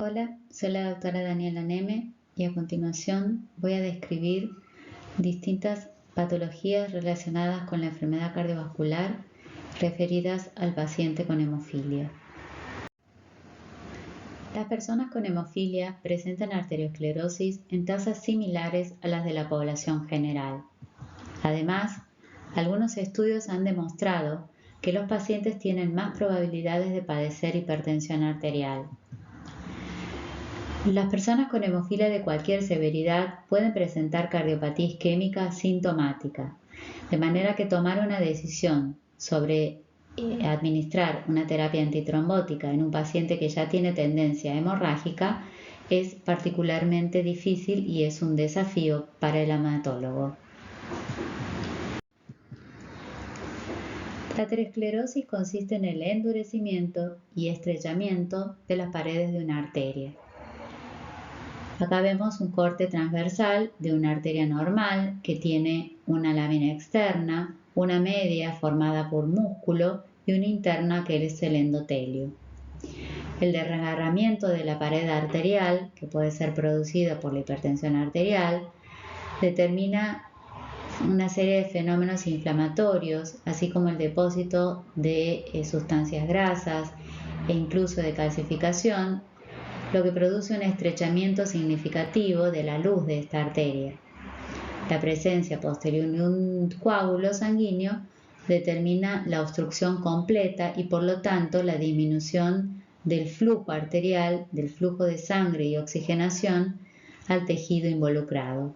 Hola, soy la doctora Daniela Neme y a continuación voy a describir distintas patologías relacionadas con la enfermedad cardiovascular referidas al paciente con hemofilia. Las personas con hemofilia presentan arteriosclerosis en tasas similares a las de la población general. Además, algunos estudios han demostrado que los pacientes tienen más probabilidades de padecer hipertensión arterial. Las personas con hemofilia de cualquier severidad pueden presentar cardiopatía isquémica sintomática, de manera que tomar una decisión sobre administrar una terapia antitrombótica en un paciente que ya tiene tendencia hemorrágica es particularmente difícil y es un desafío para el hematólogo. La aterosclerosis consiste en el endurecimiento y estrechamiento de las paredes de una arteria. Acá vemos un corte transversal de una arteria normal que tiene una lámina externa, una media formada por músculo y una interna que es el endotelio. El desgarramiento de la pared arterial, que puede ser producido por la hipertensión arterial, determina una serie de fenómenos inflamatorios, así como el depósito de sustancias grasas e incluso de calcificación, lo que produce un estrechamiento significativo de la luz de esta arteria. La presencia posterior de un coágulo sanguíneo determina la obstrucción completa y por lo tanto la disminución del flujo arterial, del flujo de sangre y oxigenación al tejido involucrado.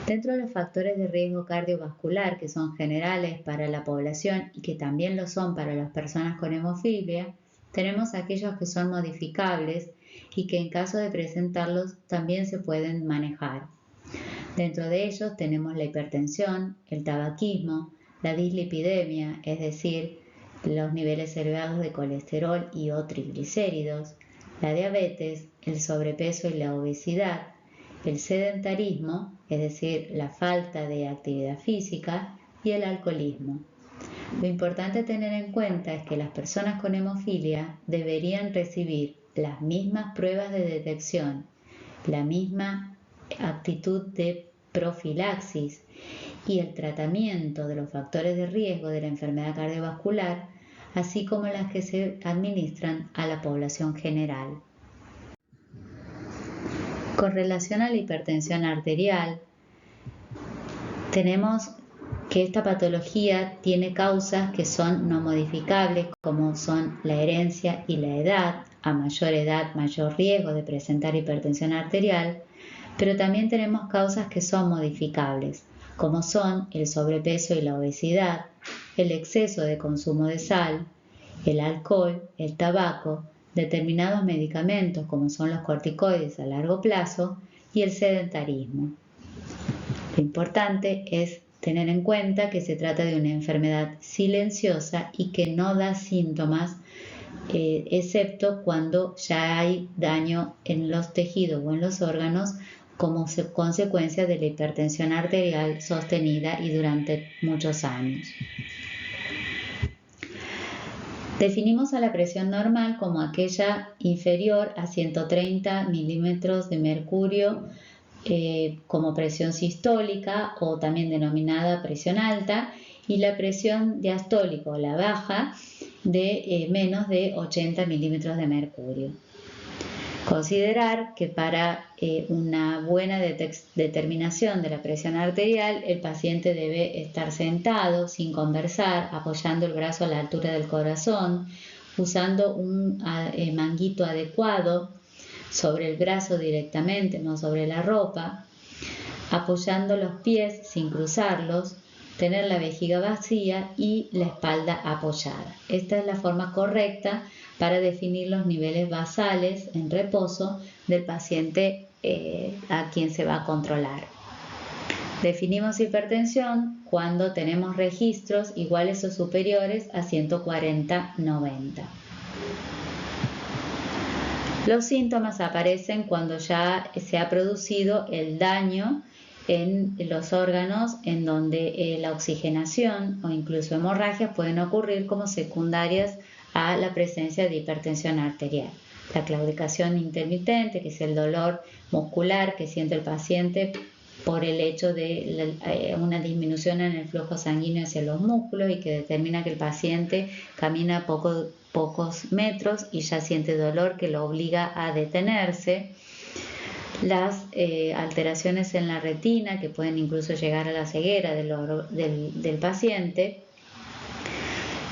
Dentro de los factores de riesgo cardiovascular que son generales para la población y que también lo son para las personas con hemofilia, tenemos aquellos que son modificables y que en caso de presentarlos también se pueden manejar. Dentro de ellos tenemos la hipertensión, el tabaquismo, la dislipidemia, es decir, los niveles elevados de colesterol y o triglicéridos, la diabetes, el sobrepeso y la obesidad, el sedentarismo, es decir, la falta de actividad física, y el alcoholismo. Lo importante a tener en cuenta es que las personas con hemofilia deberían recibir las mismas pruebas de detección, la misma actitud de profilaxis y el tratamiento de los factores de riesgo de la enfermedad cardiovascular, así como las que se administran a la población general. Con relación a la hipertensión arterial, tenemos que esta patología tiene causas que son no modificables, como son la herencia y la edad. A mayor edad, mayor riesgo de presentar hipertensión arterial, pero también tenemos causas que son modificables, como son el sobrepeso y la obesidad, el exceso de consumo de sal, el alcohol, el tabaco, determinados medicamentos como son los corticoides a largo plazo y el sedentarismo. Lo importante es tener en cuenta que se trata de una enfermedad silenciosa y que no da síntomas, excepto cuando ya hay daño en los tejidos o en los órganos como consecuencia de la hipertensión arterial sostenida y durante muchos años. Definimos a la presión normal como aquella inferior a 130 milímetros de mercurio como presión sistólica o también denominada presión alta, y la presión diastólica o la baja de menos de 80 milímetros de mercurio. Considerar que para una buena determinación de la presión arterial, el paciente debe estar sentado, sin conversar, apoyando el brazo a la altura del corazón, usando un manguito adecuado sobre el brazo directamente, no sobre la ropa, apoyando los pies sin cruzarlos, tener la vejiga vacía y la espalda apoyada. Esta es la forma correcta para definir los niveles basales en reposo del paciente a quien se va a controlar. Definimos hipertensión cuando tenemos registros iguales o superiores a 140/90. Los síntomas aparecen cuando ya se ha producido el daño en los órganos en donde la oxigenación o incluso hemorragias pueden ocurrir como secundarias a la presencia de hipertensión arterial. La claudicación intermitente, que es el dolor muscular que siente el paciente por el hecho de una disminución en el flujo sanguíneo hacia los músculos y que determina que el paciente camina pocos metros y ya siente dolor que lo obliga a detenerse. Las alteraciones en la retina, que pueden incluso llegar a la ceguera del paciente.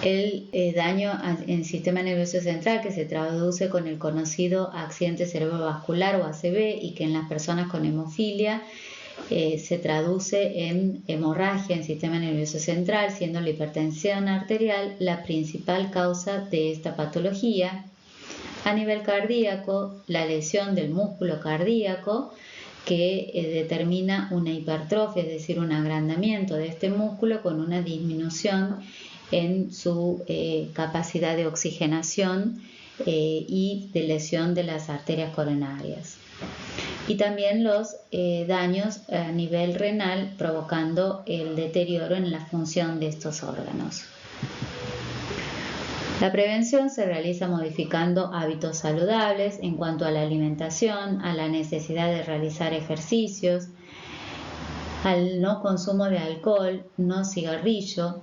El daño en sistema nervioso central, que se traduce con el conocido accidente cerebrovascular o ACV y que en las personas con hemofilia se traduce en hemorragia en sistema nervioso central, siendo la hipertensión arterial la principal causa de esta patología. A nivel cardíaco, la lesión del músculo cardíaco que determina una hipertrofia, es decir, un agrandamiento de este músculo con una disminución en su capacidad de oxigenación y de lesión de las arterias coronarias. Y también los daños a nivel renal, provocando el deterioro en la función de estos órganos. La prevención se realiza modificando hábitos saludables en cuanto a la alimentación, a la necesidad de realizar ejercicios, al no consumo de alcohol, no cigarrillo.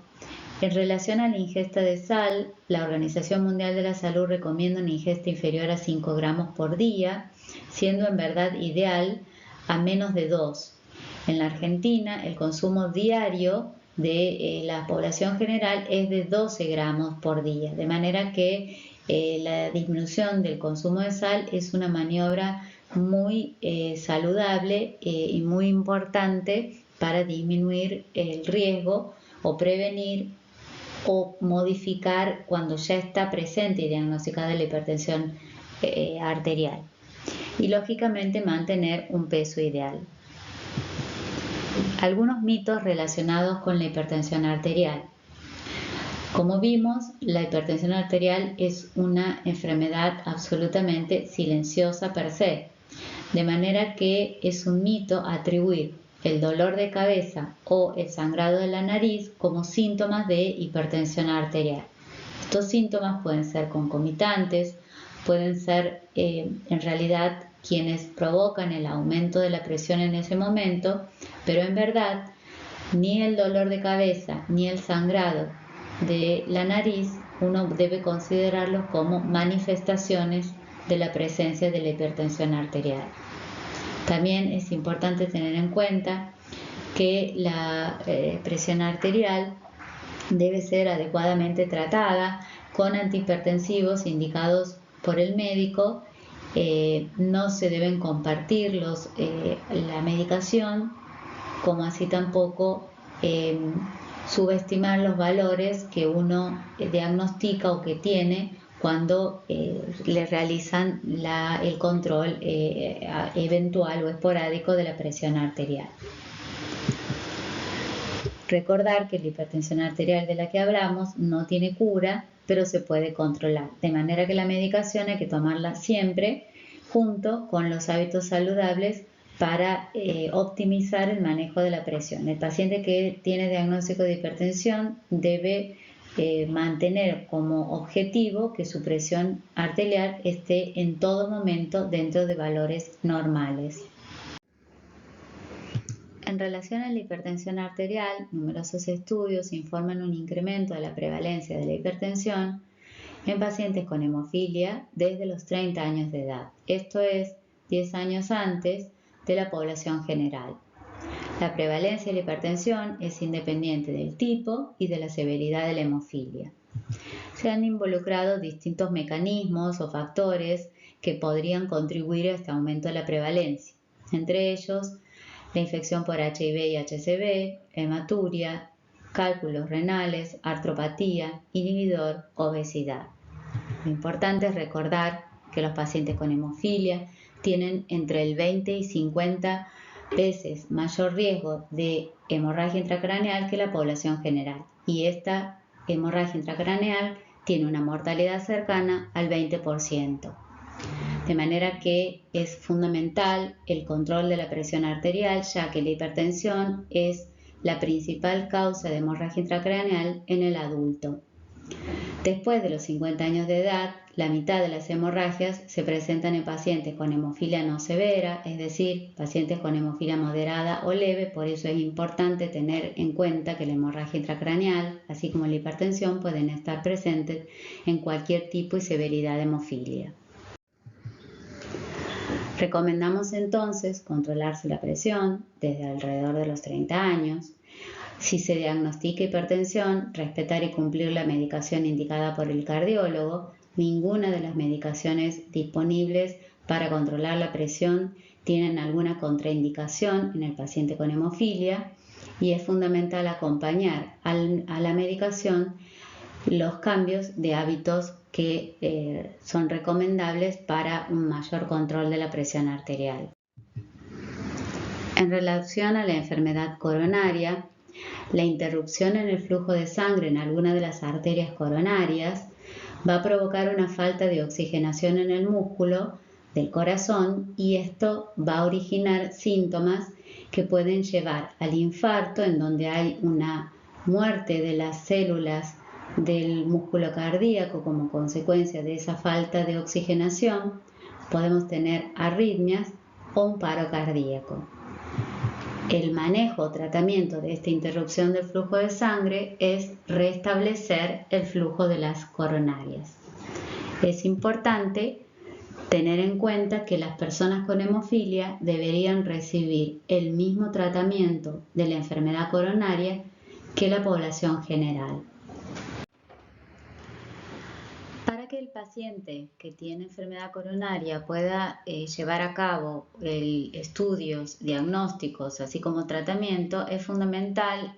En relación a la ingesta de sal, la Organización Mundial de la Salud recomienda una ingesta inferior a 5 gramos por día, siendo en verdad ideal a menos de 2. En la Argentina, el consumo diario de la población general es de 12 gramos por día, de manera que la disminución del consumo de sal es una maniobra muy saludable y muy importante para disminuir el riesgo o prevenir o modificar cuando ya está presente y diagnosticada la hipertensión arterial. Y lógicamente mantener un peso ideal. Algunos mitos relacionados con la hipertensión arterial. Como vimos, la hipertensión arterial es una enfermedad absolutamente silenciosa per se, de manera que es un mito atribuir el dolor de cabeza o el sangrado de la nariz como síntomas de hipertensión arterial. Estos síntomas pueden ser concomitantes, pueden ser en realidad quienes provocan el aumento de la presión en ese momento, pero en verdad ni el dolor de cabeza ni el sangrado de la nariz uno debe considerarlos como manifestaciones de la presencia de la hipertensión arterial. También es importante tener en cuenta que la presión arterial debe ser adecuadamente tratada con antihipertensivos indicados por el médico. No se deben compartir la medicación, como así tampoco subestimar los valores que uno diagnostica o que tiene cuando le realizan el control eventual o esporádico de la presión arterial. Recordar que la hipertensión arterial de la que hablamos no tiene cura, pero se puede controlar, de manera que la medicación hay que tomarla siempre junto con los hábitos saludables para optimizar el manejo de la presión. El paciente que tiene diagnóstico de hipertensión debe mantener como objetivo que su presión arterial esté en todo momento dentro de valores normales. En relación a la hipertensión arterial, numerosos estudios informan un incremento de la prevalencia de la hipertensión en pacientes con hemofilia desde los 30 años de edad, esto es, 10 años antes de la población general. La prevalencia de la hipertensión es independiente del tipo y de la severidad de la hemofilia. Se han involucrado distintos mecanismos o factores que podrían contribuir a este aumento de la prevalencia, entre ellos la infección por HIV y HCV, hematuria, cálculos renales, artropatía, inhibidor, obesidad. Lo importante es recordar que los pacientes con hemofilia tienen entre el 20 y 50 veces mayor riesgo de hemorragia intracraneal que la población general, y esta hemorragia intracraneal tiene una mortalidad cercana al 20%. De manera que es fundamental el control de la presión arterial, ya que la hipertensión es la principal causa de hemorragia intracraneal en el adulto. Después de los 50 años de edad, la mitad de las hemorragias se presentan en pacientes con hemofilia no severa, es decir, pacientes con hemofilia moderada o leve. Por eso es importante tener en cuenta que la hemorragia intracraneal, así como la hipertensión, pueden estar presentes en cualquier tipo y severidad de hemofilia. Recomendamos entonces controlarse la presión desde alrededor de los 30 años. Si se diagnostica hipertensión, respetar y cumplir la medicación indicada por el cardiólogo. Ninguna de las medicaciones disponibles para controlar la presión tienen alguna contraindicación en el paciente con hemofilia, y es fundamental acompañar a la medicación los cambios de hábitos que son recomendables para un mayor control de la presión arterial. En relación a la enfermedad coronaria, la interrupción en el flujo de sangre en alguna de las arterias coronarias va a provocar una falta de oxigenación en el músculo del corazón, y esto va a originar síntomas que pueden llevar al infarto, en donde hay una muerte de las células del músculo cardíaco como consecuencia de esa falta de oxigenación. Podemos tener arritmias o un paro cardíaco. El manejo o tratamiento de esta interrupción del flujo de sangre es restablecer el flujo de las coronarias. Es importante tener en cuenta que las personas con hemofilia deberían recibir el mismo tratamiento de la enfermedad coronaria que la población general. Para que el paciente que tiene enfermedad coronaria pueda llevar a cabo estudios diagnósticos, así como tratamiento, es fundamental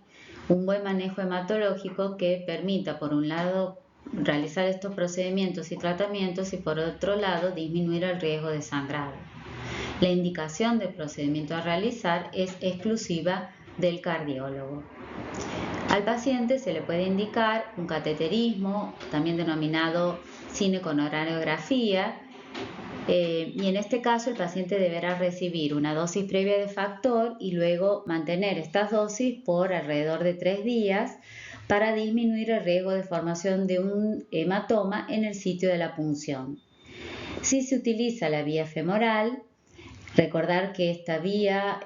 un buen manejo hematológico que permita, por un lado, realizar estos procedimientos y tratamientos, y por otro lado, disminuir el riesgo de sangrado. La indicación del procedimiento a realizar es exclusiva del cardiólogo. Al paciente se le puede indicar un cateterismo, también denominado cinecoronariografía, y en este caso el paciente deberá recibir una dosis previa de factor y luego mantener estas dosis por alrededor de 3 días para disminuir el riesgo de formación de un hematoma en el sitio de la punción. Si se utiliza la vía femoral, recordar que esta vía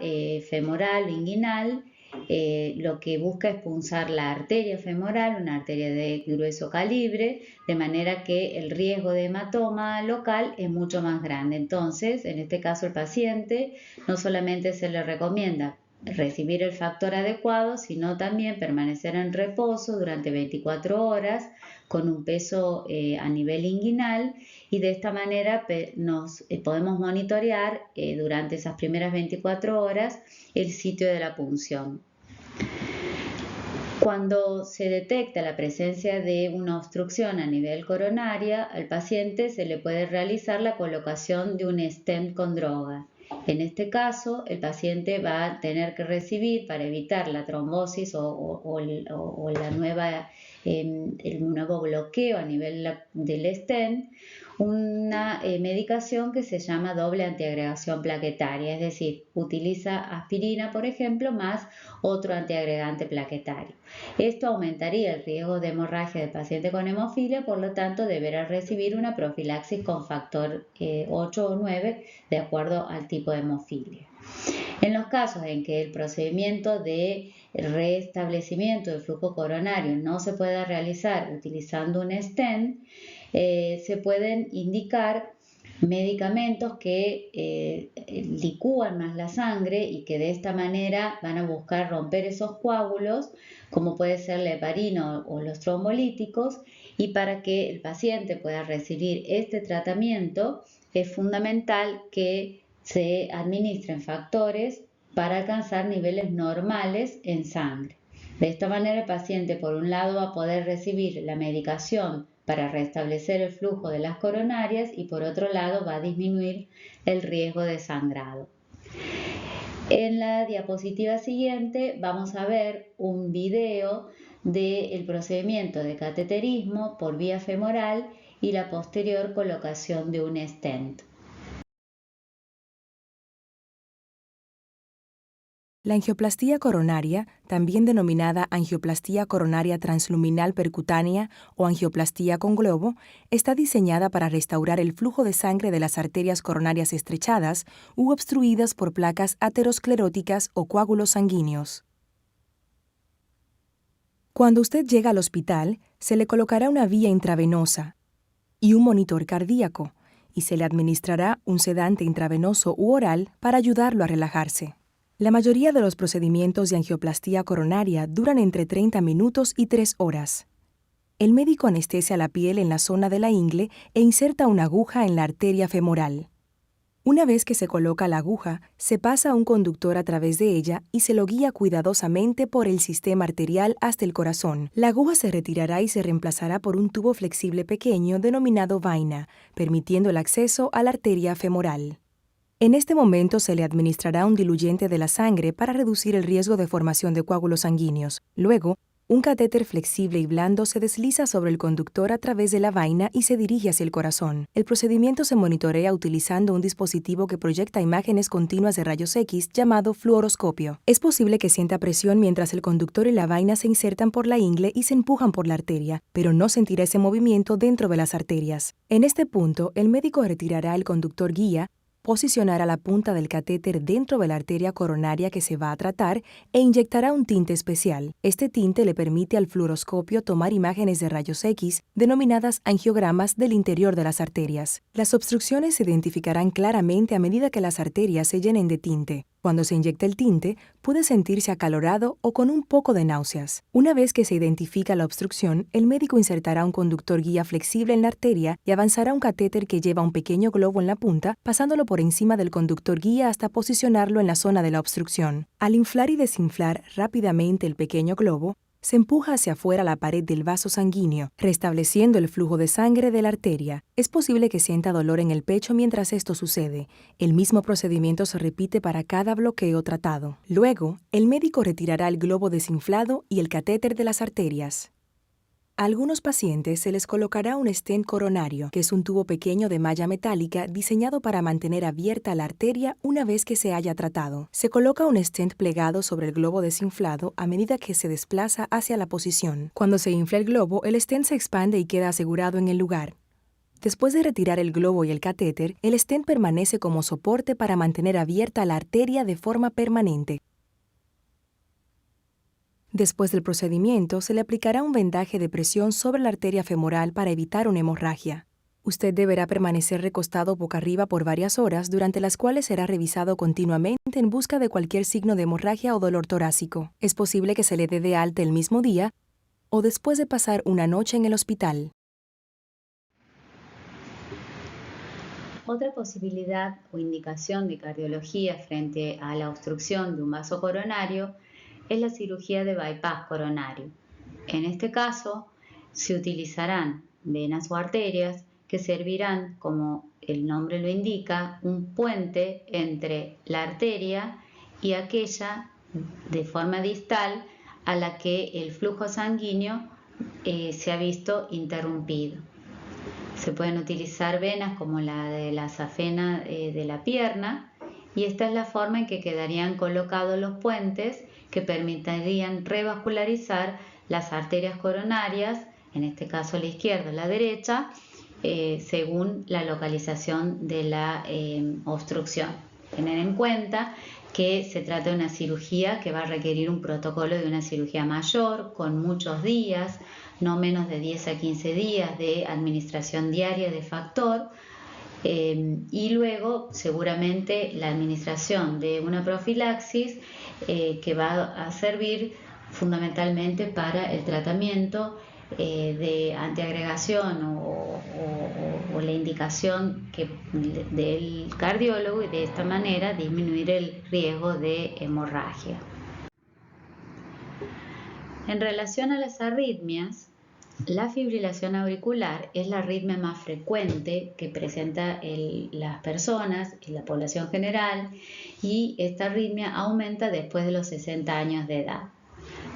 femoral inguinal lo que busca es punzar la arteria femoral, una arteria de grueso calibre, de manera que el riesgo de hematoma local es mucho más grande. Entonces, en este caso, el paciente no solamente se le recomienda recibir el factor adecuado, sino también permanecer en reposo durante 24 horas con un peso a nivel inguinal, y de esta manera nos podemos monitorear durante esas primeras 24 horas el sitio de la punción. Cuando se detecta la presencia de una obstrucción a nivel coronaria, al paciente se le puede realizar la colocación de un stent con droga. En este caso, el paciente va a tener que recibir, para evitar la trombosis o el nuevo bloqueo a nivel del stent, una medicación que se llama doble antiagregación plaquetaria, es decir, utiliza aspirina, por ejemplo, más otro antiagregante plaquetario. Esto aumentaría el riesgo de hemorragia del paciente con hemofilia, por lo tanto deberá recibir una profilaxis con factor 8 o 9 de acuerdo al tipo de hemofilia. En los casos en que el procedimiento de restablecimiento del flujo coronario no se pueda realizar utilizando un stent, se pueden indicar medicamentos que licúan más la sangre y que de esta manera van a buscar romper esos coágulos, como puede ser la heparina o los trombolíticos. Y para que el paciente pueda recibir este tratamiento es fundamental que se administren factores para alcanzar niveles normales en sangre. De esta manera el paciente, por un lado, va a poder recibir la medicación para restablecer el flujo de las coronarias, y por otro lado va a disminuir el riesgo de sangrado. En la diapositiva siguiente vamos a ver un video del procedimiento de cateterismo por vía femoral y la posterior colocación de un stent. La angioplastía coronaria, también denominada angioplastía coronaria transluminal percutánea o angioplastía con globo, está diseñada para restaurar el flujo de sangre de las arterias coronarias estrechadas u obstruidas por placas ateroscleróticas o coágulos sanguíneos. Cuando usted llega al hospital, se le colocará una vía intravenosa y un monitor cardíaco, y se le administrará un sedante intravenoso u oral para ayudarlo a relajarse. La mayoría de los procedimientos de angioplastía coronaria duran entre 30 minutos y 3 horas. El médico anestesia la piel en la zona de la ingle e inserta una aguja en la arteria femoral. Una vez que se coloca la aguja, se pasa un conductor a través de ella y se lo guía cuidadosamente por el sistema arterial hasta el corazón. La aguja se retirará y se reemplazará por un tubo flexible pequeño denominado vaina, permitiendo el acceso a la arteria femoral. En este momento se le administrará un diluyente de la sangre para reducir el riesgo de formación de coágulos sanguíneos. Luego, un catéter flexible y blando se desliza sobre el conductor a través de la vaina y se dirige hacia el corazón. El procedimiento se monitorea utilizando un dispositivo que proyecta imágenes continuas de rayos X llamado fluoroscopio. Es posible que sienta presión mientras el conductor y la vaina se insertan por la ingle y se empujan por la arteria, pero no sentirá ese movimiento dentro de las arterias. En este punto, el médico retirará el conductor guía, posicionará la punta del catéter dentro de la arteria coronaria que se va a tratar e inyectará un tinte especial. Este tinte le permite al fluoroscopio tomar imágenes de rayos X denominadas angiogramas del interior de las arterias. Las obstrucciones se identificarán claramente a medida que las arterias se llenen de tinte. Cuando se inyecta el tinte, puede sentirse acalorado o con un poco de náuseas. Una vez que se identifica la obstrucción, el médico insertará un conductor guía flexible en la arteria y avanzará un catéter que lleva un pequeño globo en la punta, pasándolo por encima del conductor guía hasta posicionarlo en la zona de la obstrucción. Al inflar y desinflar rápidamente el pequeño globo, se empuja hacia afuera la pared del vaso sanguíneo, restableciendo el flujo de sangre de la arteria. Es posible que sienta dolor en el pecho mientras esto sucede. El mismo procedimiento se repite para cada bloqueo tratado. Luego, el médico retirará el globo desinflado y el catéter de las arterias. A algunos pacientes se les colocará un stent coronario, que es un tubo pequeño de malla metálica diseñado para mantener abierta la arteria una vez que se haya tratado. Se coloca un stent plegado sobre el globo desinflado a medida que se desplaza hacia la posición. Cuando se infla el globo, el stent se expande y queda asegurado en el lugar. Después de retirar el globo y el catéter, el stent permanece como soporte para mantener abierta la arteria de forma permanente. Después del procedimiento, se le aplicará un vendaje de presión sobre la arteria femoral para evitar una hemorragia. Usted deberá permanecer recostado boca arriba por varias horas, durante las cuales será revisado continuamente en busca de cualquier signo de hemorragia o dolor torácico. Es posible que se le dé de alta el mismo día o después de pasar una noche en el hospital. Otra posibilidad o indicación de cardiología frente a la obstrucción de un vaso coronario es la cirugía de bypass coronario. En este caso, se utilizarán venas o arterias que servirán, como el nombre lo indica, un puente entre la arteria y aquella de forma distal a la que el flujo sanguíneo se ha visto interrumpido. Se pueden utilizar venas como la de la safena de la pierna, y esta es la forma en que quedarían colocados los puentes que permitirían revascularizar las arterias coronarias, en este caso la izquierda o la derecha, según la localización de la obstrucción. Tener en cuenta que se trata de una cirugía que va a requerir un protocolo de una cirugía mayor, con muchos días, no menos de 10 a 15 días de administración diaria de factor, y luego seguramente la administración de una profilaxis que va a servir fundamentalmente para el tratamiento de antiagregación o la indicación del cardiólogo, y de esta manera disminuir el riesgo de hemorragia. En relación a las arritmias, la fibrilación auricular es la arritmia más frecuente que presenta las personas y la población general, y esta arritmia aumenta después de los 60 años de edad.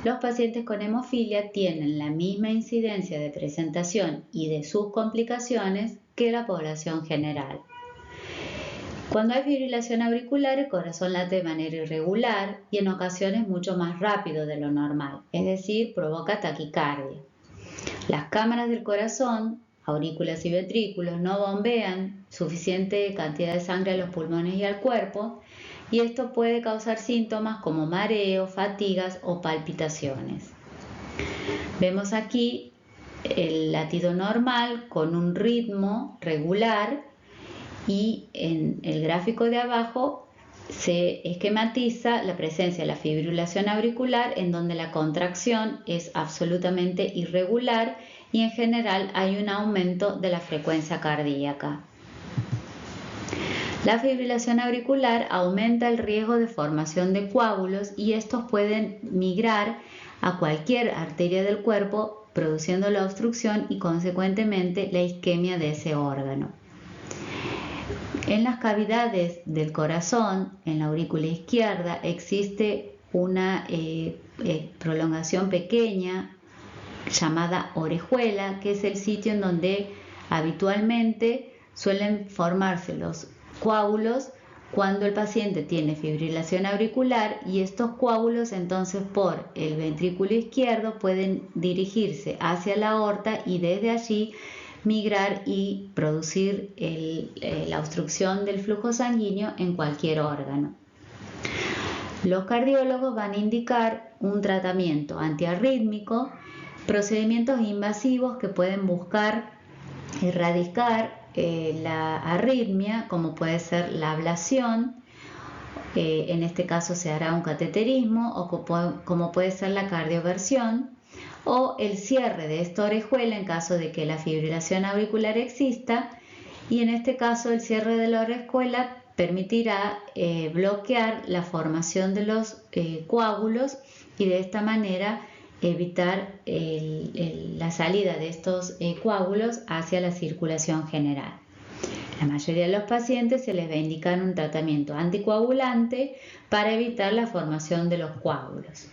Los pacientes con hemofilia tienen la misma incidencia de presentación y de sus complicaciones que la población general. Cuando hay fibrilación auricular, el corazón late de manera irregular y en ocasiones mucho más rápido de lo normal, es decir, provoca taquicardia. Las cámaras del corazón, aurículas y ventrículos, no bombean suficiente cantidad de sangre a los pulmones y al cuerpo, y esto puede causar síntomas como mareo, fatigas o palpitaciones. Vemos aquí el latido normal con un ritmo regular y en el gráfico de abajo se esquematiza la presencia de la fibrilación auricular, en donde la contracción es absolutamente irregular y en general hay un aumento de la frecuencia cardíaca. La fibrilación auricular aumenta el riesgo de formación de coágulos y estos pueden migrar a cualquier arteria del cuerpo, produciendo la obstrucción y consecuentemente la isquemia de ese órgano. En las cavidades del corazón, en la aurícula izquierda, existe una prolongación pequeña llamada orejuela, que es el sitio en donde habitualmente suelen formarse los coágulos cuando el paciente tiene fibrilación auricular, y estos coágulos entonces por el ventrículo izquierdo pueden dirigirse hacia la aorta y desde allí migrar y producir la obstrucción del flujo sanguíneo en cualquier órgano. Los cardiólogos van a indicar un tratamiento antiarrítmico, procedimientos invasivos que pueden buscar erradicar la arritmia, como puede ser la ablación, en este caso se hará un cateterismo, o como puede ser la cardioversión, o el cierre de esta orejuela en caso de que la fibrilación auricular exista, y en este caso el cierre de la orejuela permitirá bloquear la formación de los coágulos y de esta manera evitar la salida de estos coágulos hacia la circulación general. La mayoría de los pacientes se les va a indicar un tratamiento anticoagulante para evitar la formación de los coágulos.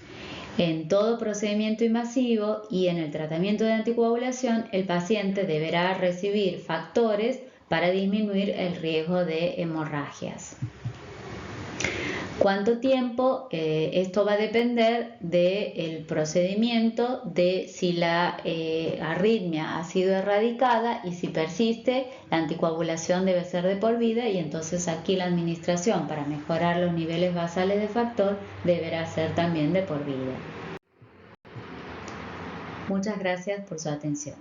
En todo procedimiento invasivo y en el tratamiento de anticoagulación, el paciente deberá recibir factores para disminuir el riesgo de hemorragias. ¿Cuánto tiempo? Esto va a depender del procedimiento, de si la arritmia ha sido erradicada, y si persiste, la anticoagulación debe ser de por vida, y entonces aquí la administración para mejorar los niveles basales de factor deberá ser también de por vida. Muchas gracias por su atención.